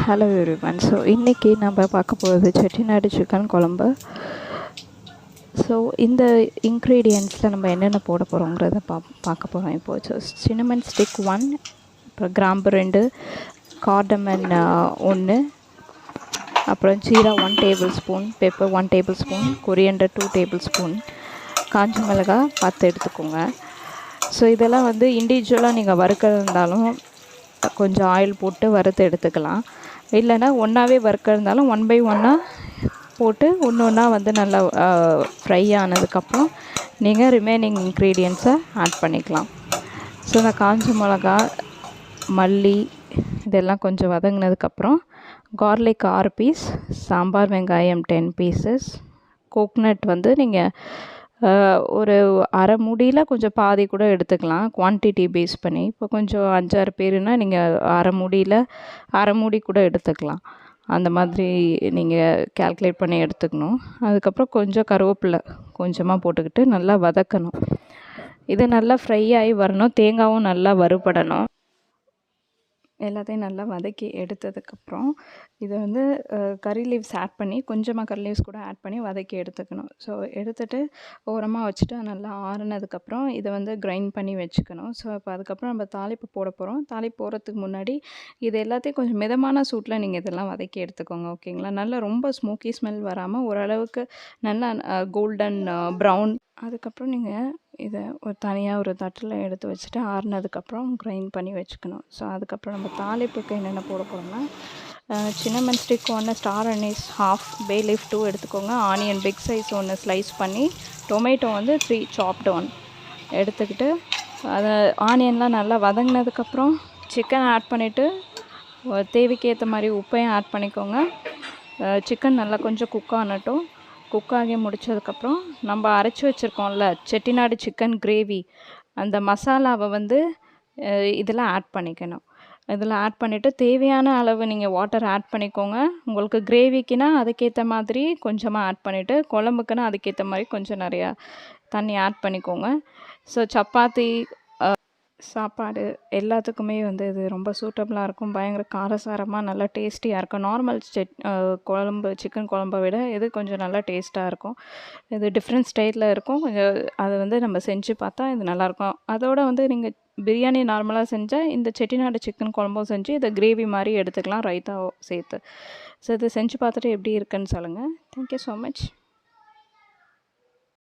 Hello everyone. So இன்றைக்கி நம்ம பார்க்க போகிறது செட்டிநாடு சிக்கன் குழம்பு. ஸோ இந்த இன்க்ரீடியன்ட்ஸில் நம்ம என்னென்ன போட போகிறோங்கிறத பார்க்க போகிறோம் இப்போது. ஸோ சின்னமன் ஸ்டிக் 1, அப்புறம் கிராம்பு 2, கார்டமன் 1, அப்புறம் jeera 1 table spoon, pepper 1 table spoon, coriander 2 table spoon, காஞ்ச மிளகாய் 10 எடுத்துக்கோங்க. ஸோ இதெல்லாம் வந்து இண்டிவிஜுவலாக நீங்கள் வறுக்க இருந்தாலும் கொஞ்சம் ஆயில் போட்டு வறுத்து எடுத்துக்கலாம். இல்லைன்னா ஒன்றாவே வறுக்க இருந்தாலும் 1 by 1 போட்டு ஒன்று ஒன்றா வந்து நல்லா ஃப்ரை ஆனதுக்கப்புறம் நீங்கள் ரிமைனிங் இன்க்ரீடியன்ட்ஸை ஆட் பண்ணிக்கலாம். ஸோ இந்த காஞ்ச மிளகா, மல்லி இதெல்லாம் கொஞ்சம் வதங்கினதுக்கப்புறம் கார்லிக் 6 பீஸ், சாம்பார் வெங்காயம் 10 பீசஸ், கோக்னட் வந்து நீங்கள் ஒரு அரை மூடியில் கொஞ்சம் பாதி கூட எடுத்துக்கலாம், குவான்டிட்டி பேஸ் பண்ணி. இப்போ கொஞ்சம் 5-6 பேருனால் நீங்கள் அரை மூடி கூட எடுத்துக்கலாம். அந்த மாதிரி நீங்கள் கால்குலேட் பண்ணி எடுத்துக்கணும். அதுக்கப்புறம் கொஞ்சம் கருவேப்பிலை கொஞ்சமாக போட்டுக்கிட்டு நல்லா வதக்கணும். இது நல்லா ஃப்ரை ஆகி வரணும், தேங்காயும் நல்லா வறுபடணும். எல்லாத்தையும் நல்லா வதக்கி எடுத்ததுக்கப்புறம் இதை வந்து கறி லீவ்ஸ் ஆட் பண்ணி கொஞ்சமாக கறி லீவ்ஸ் கூட ஆட் பண்ணி வதக்கி எடுத்துக்கணும். ஸோ எடுத்துகிட்டு ஓரமாக வச்சுட்டு நல்லா ஆறுனதுக்கப்புறம் இதை வந்து கிரைண்ட் பண்ணி வச்சுக்கணும். ஸோ இப்போ அதுக்கப்புறம் நம்ம தாளிப்பு போட போகிறோம். தாளிப்பு போடுறதுக்கு முன்னாடி இது எல்லாத்தையும் கொஞ்சம் மிதமான சூட்டில் நீங்கள் இதெல்லாம் வதக்கி எடுத்துக்கோங்க, ஓகேங்களா? நல்லா ரொம்ப ஸ்மோக்கி ஸ்மெல் வராமல் ஓரளவுக்கு நல்லா கோல்டன் ப்ரௌன். அதுக்கப்புறம் நீங்கள் இதை தனியாக ஒரு தட்டில் எடுத்து வச்சுட்டு ஆறுனதுக்கப்புறம் கிரைண்ட் பண்ணி வச்சுக்கணும். ஸோ அதுக்கப்புறம் நம்ம தாளிப்புக்கு என்னென்ன போட போகிறோம்னா cinnamon stick 1, star anise 1/2, bay leaf 2 எடுத்துக்கோங்க, ஆனியன் பிக் சைஸ் 1 ஸ்லைஸ் பண்ணி, டொமேட்டோ வந்து 3 சாப்டு 1 எடுத்துக்கிட்டு அதை ஆனியன்லாம் நல்லா வதங்கினதுக்கப்புறம் சிக்கன் ஆட் பண்ணிவிட்டு தேவைக்கு ஏற்ற மாதிரி உப்பையும் ஆட் பண்ணிக்கோங்க. சிக்கன் நல்லா கொஞ்சம் குக் ஆனட்டும். குக் ஆகி முடித்ததுக்கப்புறம் நம்ம அரைச்சி வச்சுருக்கோம்ல செட்டிநாடு சிக்கன் கிரேவி, அந்த மசாலாவை வந்து இதில் ஆட் பண்ணிக்கணும். இதில் ஆட் பண்ணிவிட்டு தேவையான அளவு நீங்கள் வாட்டர் ஆட் பண்ணிக்கோங்க. உங்களுக்கு கிரேவிக்குனா அதுக்கேற்ற மாதிரி கொஞ்சமாக ஆட் பண்ணிவிட்டு, குழம்புக்குன்னா அதுக்கேற்ற மாதிரி கொஞ்சம் நிறையா தண்ணி ஆட் பண்ணிக்கோங்க. ஸோ சப்பாத்தி, சாப்பாடு எல்லாத்துக்குமே வந்து இது ரொம்ப சூட்டபுளாக இருக்கும். பயங்கர காரசாரமாக நல்லா டேஸ்டியாக இருக்கும். நார்மல் குழம்பு, சிக்கன் குழம்பை விட இது கொஞ்சம் நல்லா டேஸ்ட்டாக இருக்கும். இது டிஃப்ரெண்ட் ஸ்டைலில் இருக்கும். கொஞ்சம் அதை வந்து நம்ம செஞ்சு பார்த்தா இது நல்லாயிருக்கும். அதோடு வந்து நீங்கள் பிரியாணி நார்மலாக செஞ்சால் இந்த செட்டிநாடு சிக்கன் குழம்பும் செஞ்சு இதை கிரேவி மாதிரி எடுத்துக்கலாம், ரைத்தாவும் சேர்த்து. ஸோ இதை செஞ்சு பார்த்துட்டு எப்படி இருக்குன்னு சொல்லுங்கள். Thank you so much.